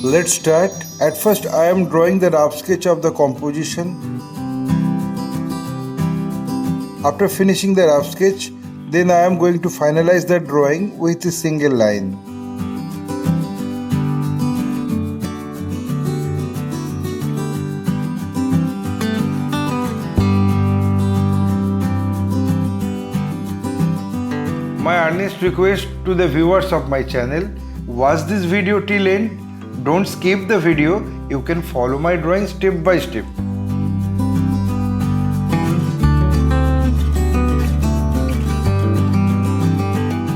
Let's start. At first I am drawing the rough sketch of the composition. After finishing the rough sketch, then I am going to finalize the drawing with a single line. My earnest request to the viewers of my channel, watch this video till end. Don't skip the video. You can follow my drawing step by step.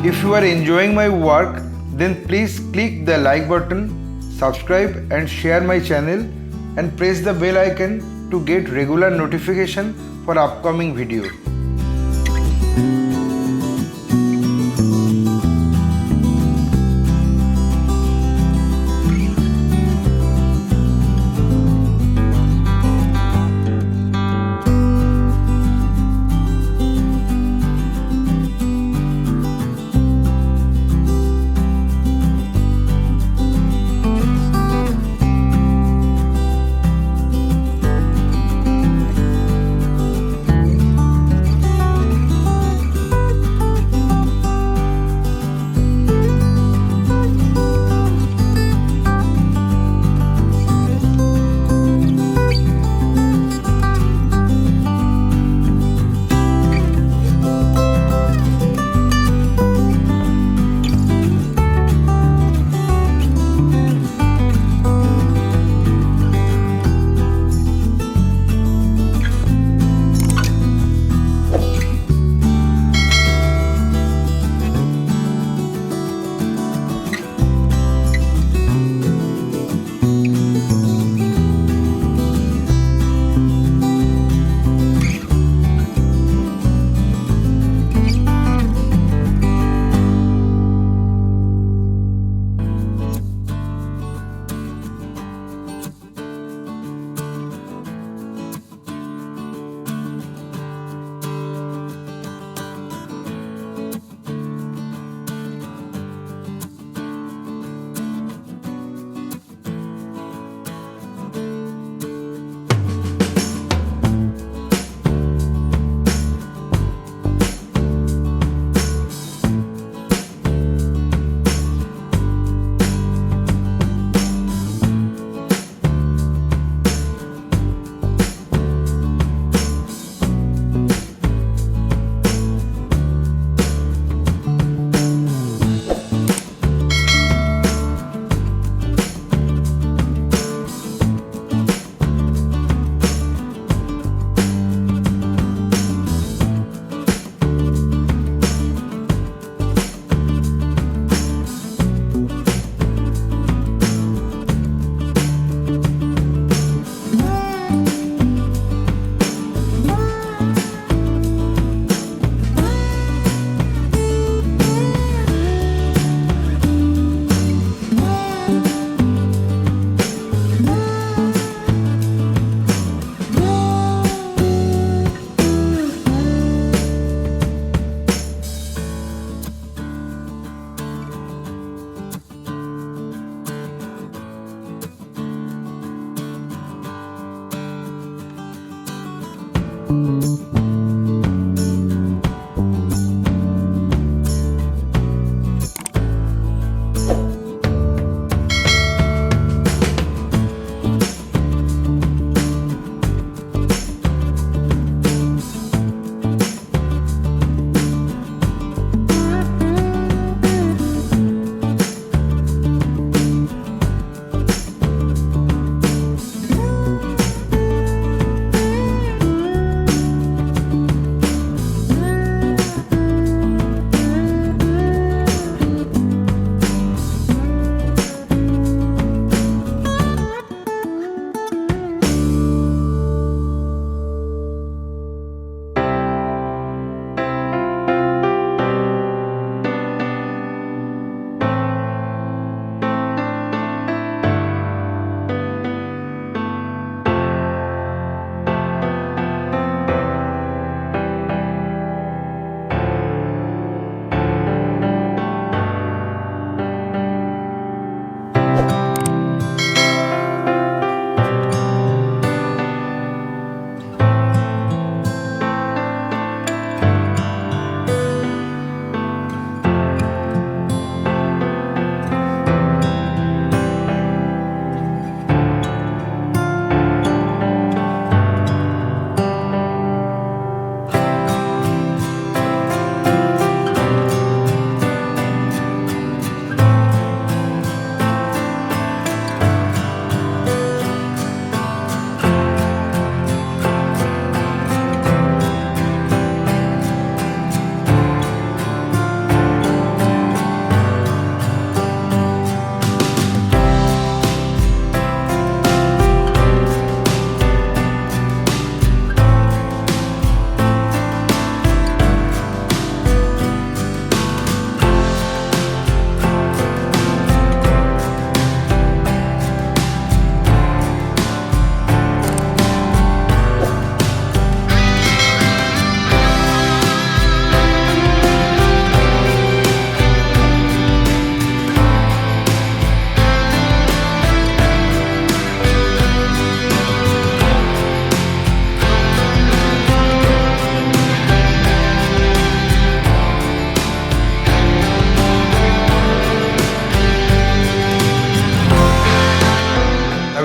If you are enjoying my work, then please click the like button, subscribe and share my channel and press the bell icon to get regular notification for upcoming video.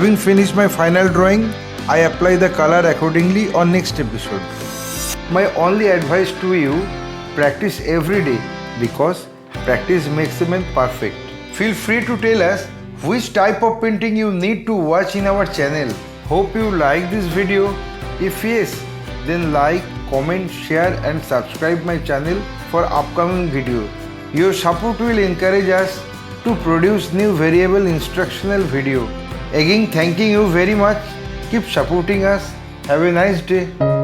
Having finished my final drawing, I apply the color accordingly on next episode. My only advice to you, practice every day because practice makes the man perfect. Feel free to tell us which type of painting you need to watch in our channel. Hope you like this video. If yes, then like, comment, share and subscribe my channel for upcoming video. Your support will encourage us to produce new variable instructional video. Again, thanking you very much. Keep supporting us. Have a nice day.